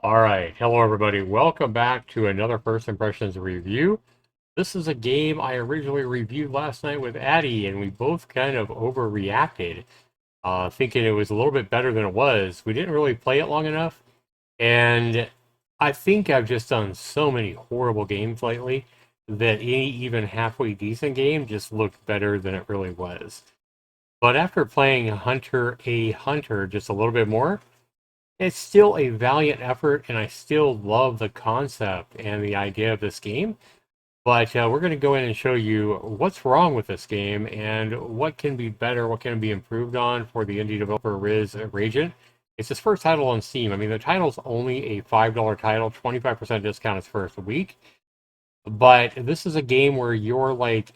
All right, hello everybody. Welcome back to another First Impressions review. This is a game I originally reviewed last night with Addie, and we both kind of overreacted, thinking it was a little bit better than it was. We didn't really play it long enough, and I think I've just done so many horrible games lately that any even halfway decent game just looked better than it really was. But after playing Hunter A Hunter just a little bit more, it's still a valiant effort, and I still love the concept and the idea of this game. But we're going to go in and show you what's wrong with this game and what can be better, what can be improved on for the indie developer Riz Ragent. It's his first title on Steam. I mean, the title's only a $5 title, 25% discount its first week. But this is a game where you're like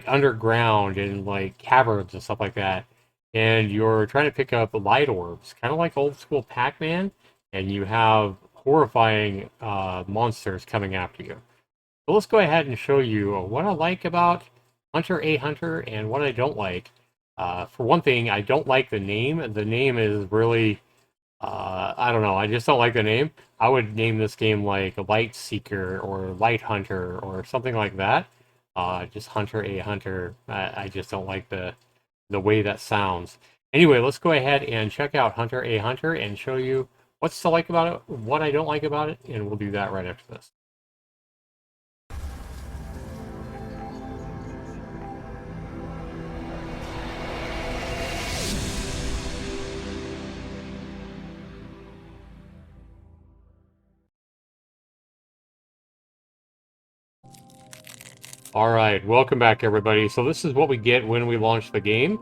underground and like caverns and stuff like that, and you're trying to pick up light orbs, kind of like old school Pac-Man, and you have horrifying monsters coming after you. So let's go ahead and show you what I like about Hunter A Hunter and what I don't like. For one thing, I don't like the name. The name is really I don't know. I just don't like the name. I would name this game like Light Seeker or Light Hunter or something like that. Just Hunter A Hunter. I just don't like the way that sounds. Anyway, let's go ahead and check out Hunter A Hunter and show you what's to like about it, what I don't like about it, and we'll do that right after this. All right, welcome back, everybody. So this is what we get when we launch the game.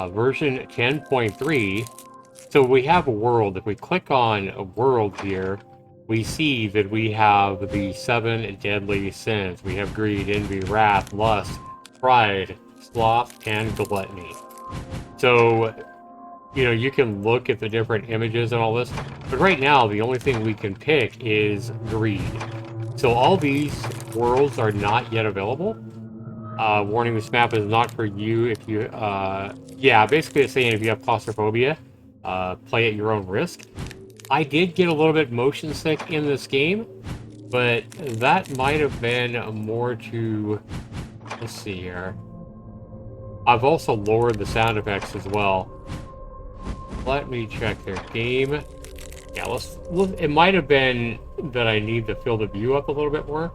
Version 10.3. So we have a world. If we click on a world here, we see that we have the 7 deadly sins. We have greed, envy, wrath, lust, pride, sloth, and gluttony. So, you can look at the different images and all this, but right now the only thing we can pick is greed. So all these worlds are not yet available. Warning, this map is not for you if you, yeah, basically it's saying if you have claustrophobia, play at your own risk. I did get a little bit motion sick in this game, but that might have been more to, let's see here. I've also lowered the sound effects as well. Let me check their game. Yeah, it might have been that I need to fill the view up a little bit more.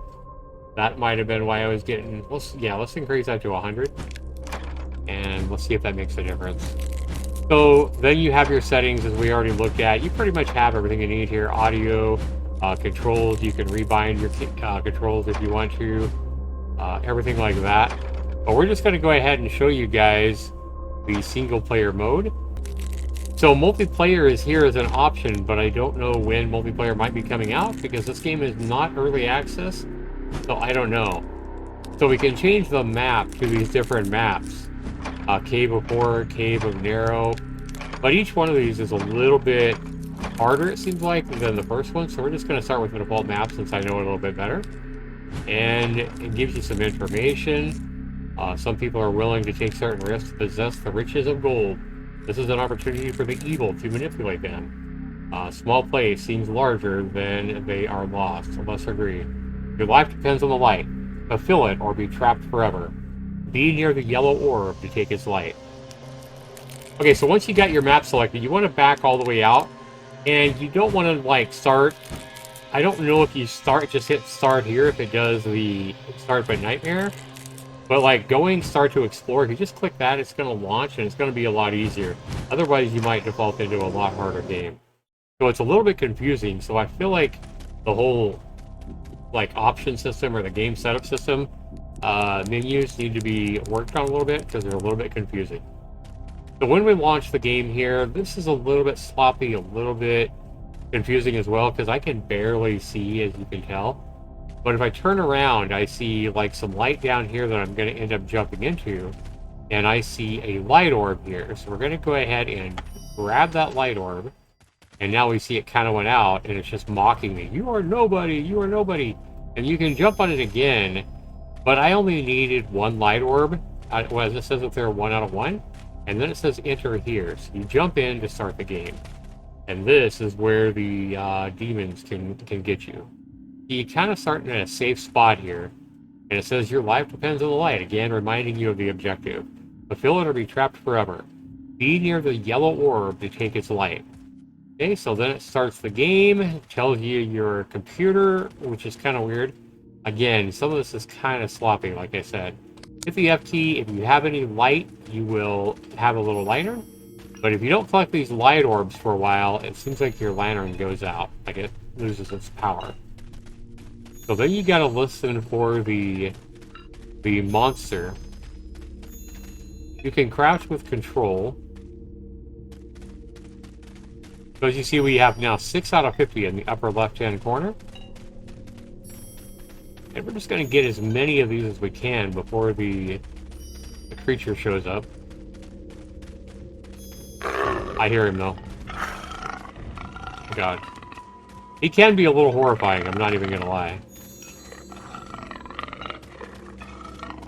That might have been why I was getting... let's increase that to 100. And let's see if that makes a difference. So then you have your settings, as we already looked at. You pretty much have everything you need here. Audio, controls. You can rebind your controls if you want to. Everything like that. But we're just going to go ahead and show you guys the single-player mode. So multiplayer is here as an option, but I don't know when multiplayer might be coming out because this game is not early access, so I don't know. So we can change the map to these different maps. Cave of Horror, Cave of Narrow, but each one of these is a little bit harder, it seems like, than the first one, so we're just going to start with the default map since I know it a little bit better. And it gives you some information. Some people are willing to take certain risks to possess the riches of gold. This is an opportunity for the evil to manipulate them. Small play seems larger than they are lost. Lesser greed. Your life depends on the light. Fulfill it or be trapped forever. Be near the yellow orb to take its light. Okay, so once you got your map selected, you want to back all the way out. And you don't want to, like, start... I don't know if you just hit start here if it does the start by nightmare. But like start to explore, if you just click that, it's going to launch and it's going to be a lot easier. Otherwise, you might default into a lot harder game. So it's a little bit confusing. So I feel like the whole option system or the game setup system menus need to be worked on a little bit because they're a little bit confusing. So when we launch the game here, this is a little bit sloppy, a little bit confusing as well because I can barely see, as you can tell. But if I turn around, I see like some light down here that I'm going to end up jumping into. And I see a light orb here. So we're going to go ahead and grab that light orb. And now we see it kind of went out and it's just mocking me. You are nobody. You are nobody. And you can jump on it again. But I only needed one light orb. Well, it says that they're 1 out of 1. And then it says enter here. So you jump in to start the game. And this is where the demons can get you. You kind of start in a safe spot here. And it says your life depends on the light, again reminding you of the objective. Fulfill it or be trapped forever. Be near the yellow orb to take its light. Okay, so then it starts the game, it tells you your computer, which is kind of weird. Again, some of this is kind of sloppy, like I said. Hit the F key, if you have any light, you will have a little lantern. But if you don't collect these light orbs for a while, it seems like your lantern goes out, like it loses its power. So then you gotta listen for the monster. You can crouch with control. So as you see, we have now 6 out of 50 in the upper left-hand corner. And we're just going to get as many of these as we can before the creature shows up. I hear him, though. Oh, God. He can be a little horrifying, I'm not even going to lie.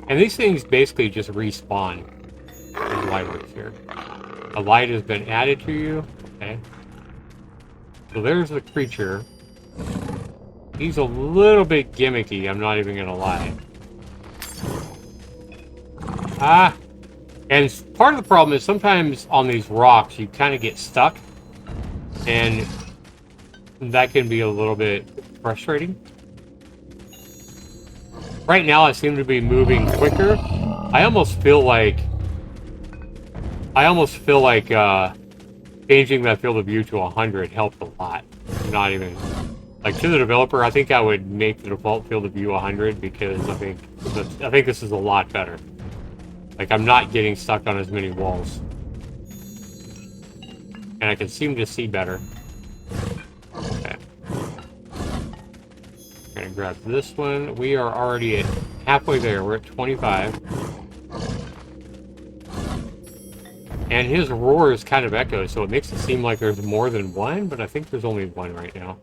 And these things basically just respawn. As light works here. A light has been added to you. Okay. So there's the creature. He's a little bit gimmicky, I'm not even gonna lie. Ah! And part of the problem is sometimes on these rocks you kind of get stuck. And that can be a little bit frustrating. Right now I seem to be moving quicker. I almost feel like changing that field of view to 100 helped a lot. Not even... Like, to the developer, I think I would make the default field of view 100 because I think this is a lot better. Like, I'm not getting stuck on as many walls. And I can seem to see better. Okay. I'm gonna grab this one. We are already at halfway there. We're at 25. And his roar is kind of echoes, so it makes it seem like there's more than one, but I think there's only one right now.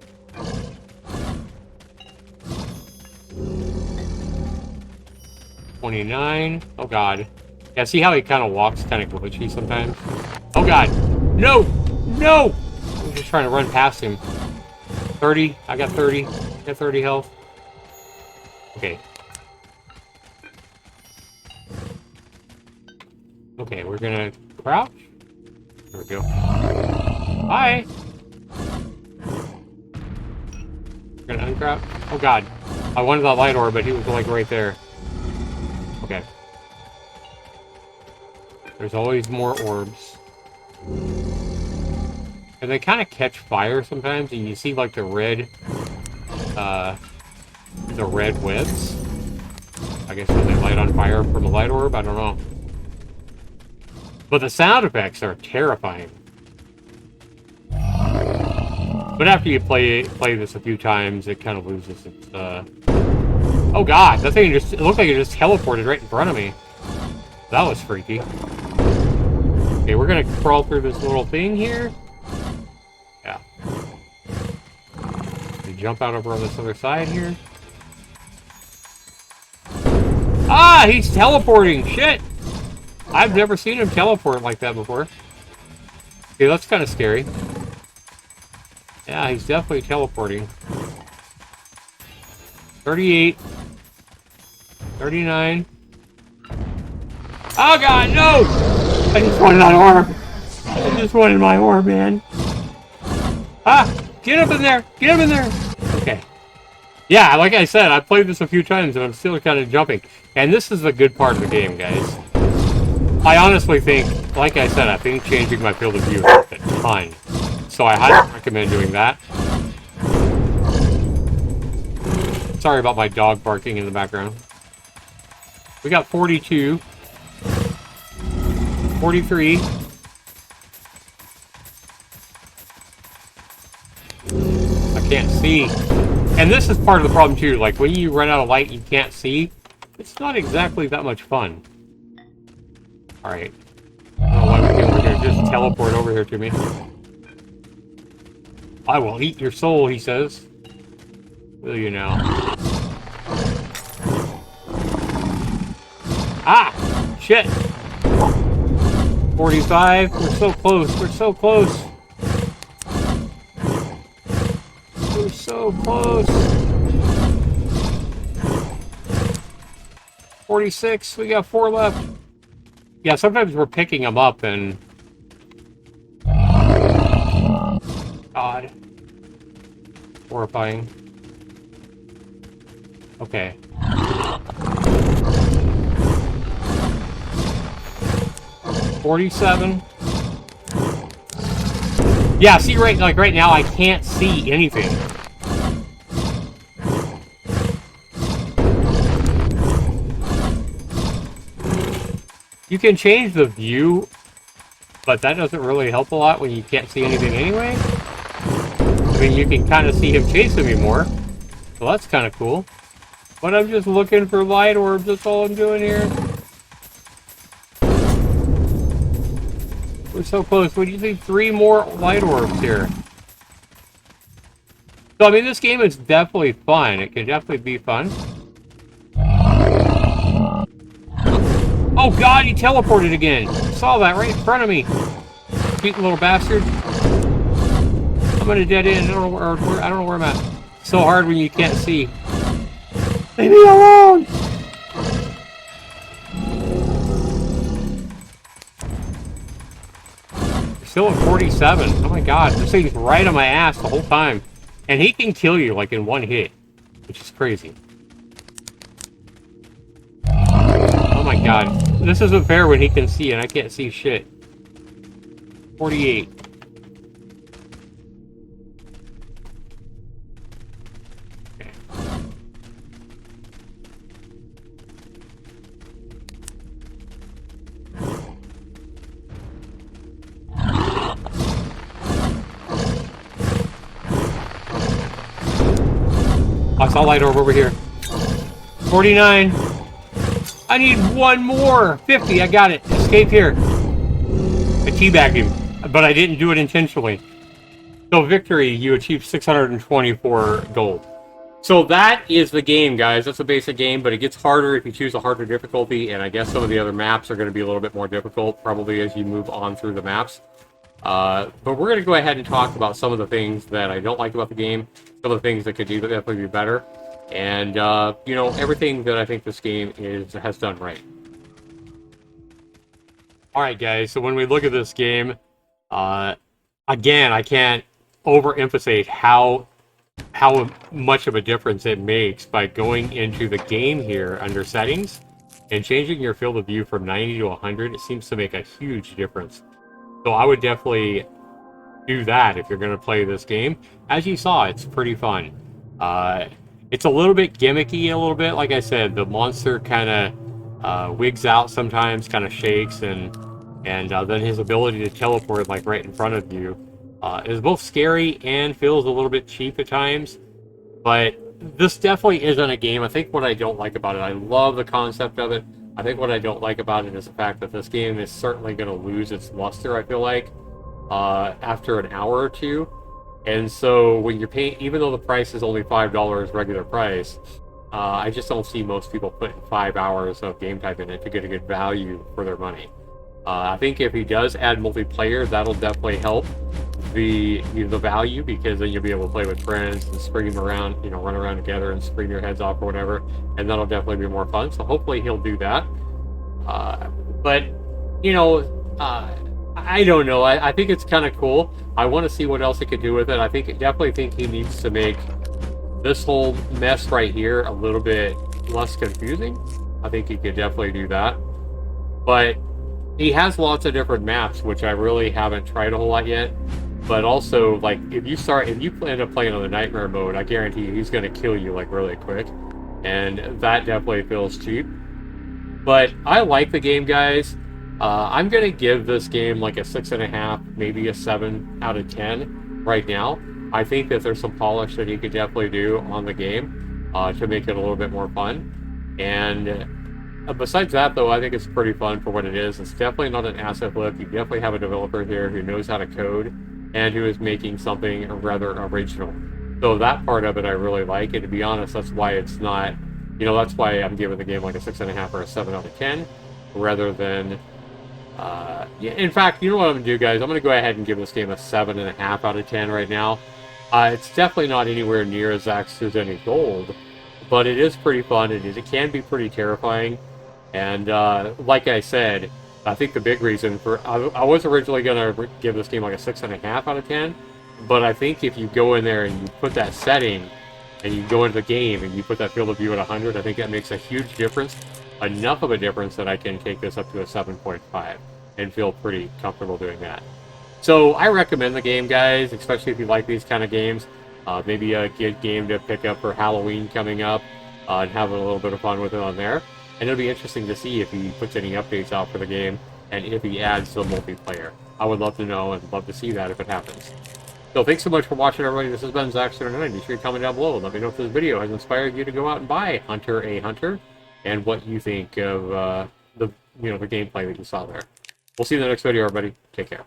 29. Oh, God. Yeah, see how he kind of walks kind of glitchy sometimes? Oh, God. No! No! I'm just trying to run past him. 30. I got 30. I got 30 health. Okay. Okay, we're gonna crouch. There we go. Hi! We're gonna uncrouch. Oh, God. I wanted that light orb, but he was, like, right there. Okay. There's always more orbs. And they kind of catch fire sometimes, and you see, like, the red webs. I guess when they light on fire from a light orb, I don't know. But the sound effects are terrifying. But after you play this a few times, it kind of loses its, Oh, God, that thing just... It looked like it just teleported right in front of me. That was freaky. Okay, we're gonna crawl through this little thing here. Yeah. We jump out over on this other side here. Ah, he's teleporting! Shit! I've never seen him teleport like that before. Okay, that's kind of scary. Yeah, he's definitely teleporting. 38. 39. Oh, God, no! I just wanted that orb. I just wanted my orb, man. Ah! Get up in there! Get up in there! Okay. Yeah, like I said, I've played this a few times and I'm still kind of jumping. And this is the good part of the game, guys. I honestly think, like I said, I think changing my field of view helped a ton. So I highly recommend doing that. Sorry about my dog barking in the background. We got 42. 43. I can't see. And this is part of the problem too. Like when you run out of light you can't see, it's not exactly that much fun. Alright. I don't know why we're gonna just teleport over here to me. I will eat your soul, he says. Will you now? Ah! Shit! 45. We're so close. We're so close. so close. 46. We got 4 left. Yeah, sometimes we're picking them up and... God. Horrifying. Okay. $47. Yeah, see, right now, I can't see anything. You can change the view, but that doesn't really help a lot when you can't see anything anyway. I mean, you can kind of see him chasing me more, so that's kind of cool. But I'm just looking for light orbs, that's all I'm doing here. We're so close. What do you think? 3 more light orbs here. So, I mean, this game is definitely fun. It can definitely be fun. Oh God, he teleported again. Saw that right in front of me. Cute little bastard. I'm in a dead end. I don't know where I'm at. So hard when you can't see. Leave me alone! Still at 47. Oh my God, this thing's right on my ass the whole time. And he can kill you like in one hit, which is crazy. Oh my God, this isn't fair when he can see and I can't see shit. 48. Okay. I saw a light orb over here. 49. I need 1 more. 50. I got it. Escape here. I teabagged him, but I didn't do it intentionally. So victory, you achieved 624 gold. So that is the game, guys. That's a basic game, but it gets harder if you choose a harder difficulty, and I guess some of the other maps are going to be a little bit more difficult, probably as you move on through the maps. But we're going to go ahead and talk about some of the things that I don't like about the game, some of the things that could definitely be better, and, you know, everything that I think this game has done right. Alright, guys, so when we look at this game, again, I can't overemphasize how much of a difference it makes by going into the game here under settings and changing your field of view from 90 to 100. It seems to make a huge difference. So I would definitely do that if you're going to play this game. As you saw, it's pretty fun. It's a little bit gimmicky, a little bit. Like I said, the monster kind of wigs out sometimes, kind of shakes, and then his ability to teleport like right in front of you is both scary and feels a little bit cheap at times. But this definitely isn't a game. I think what I don't like about it, I love the concept of it. I think what I don't like about it is the fact that this game is certainly going to lose its luster, I feel like, after an hour or two. And so when you're paying, even though the price is only $5 regular price, I just don't see most people putting 5 hours of game time in it to get a good value for their money. I think if he does add multiplayer, that'll definitely help the value, because then you'll be able to play with friends and scream around, run around together and scream your heads off or whatever, and that'll definitely be more fun. So hopefully he'll do that. But I don't know. I think it's kind of cool. I want to see what else he could do with it. I definitely think he needs to make this whole mess right here a little bit less confusing. I think he could definitely do that. But he has lots of different maps, which I really haven't tried a whole lot yet. But also, like, if you end up playing on the nightmare mode, I guarantee you he's going to kill you, like, really quick. And that definitely feels cheap. But I like the game, guys. I'm going to give this game like a 6.5, maybe a 7 out of 10 right now. I think that there's some polish that you could definitely do on the game to make it a little bit more fun. And besides that, though, I think it's pretty fun for what it is. It's definitely not an asset flip. You definitely have a developer here who knows how to code and who is making something rather original. So that part of it I really like. And to be honest, that's why it's not, that's why I'm giving the game like a 6.5 or a 7 out of 10 rather than... yeah, in fact, you know what I'm going to do, guys? I'm going to go ahead and give this game a 7.5 out of 10 right now. It's definitely not anywhere near as Zaxxer's as any gold, but it is pretty fun. It can be pretty terrifying. And like I said, I think the big reason for I was originally gonna give this game like a 6.5 out of 10, but I think if you go in there and you put that setting, and you go into the game and you put that field of view at 100, I think that makes a huge difference. Enough of a difference that I can take this up to a 7.5 and feel pretty comfortable doing that. So I recommend the game, guys, especially if you like these kind of games. Maybe a good game to pick up for Halloween coming up and have a little bit of fun with it on there. And it'll be interesting to see if he puts any updates out for the game and if he adds the multiplayer. I would love to know and love to see that if it happens. So thanks so much for watching, everybody. This has been Zaxxer9. Be sure to comment down below and let me know if this video has inspired you to go out and buy Hunter a Hunter and what you think of the gameplay that you saw there. We'll see you in the next video, everybody. Take care.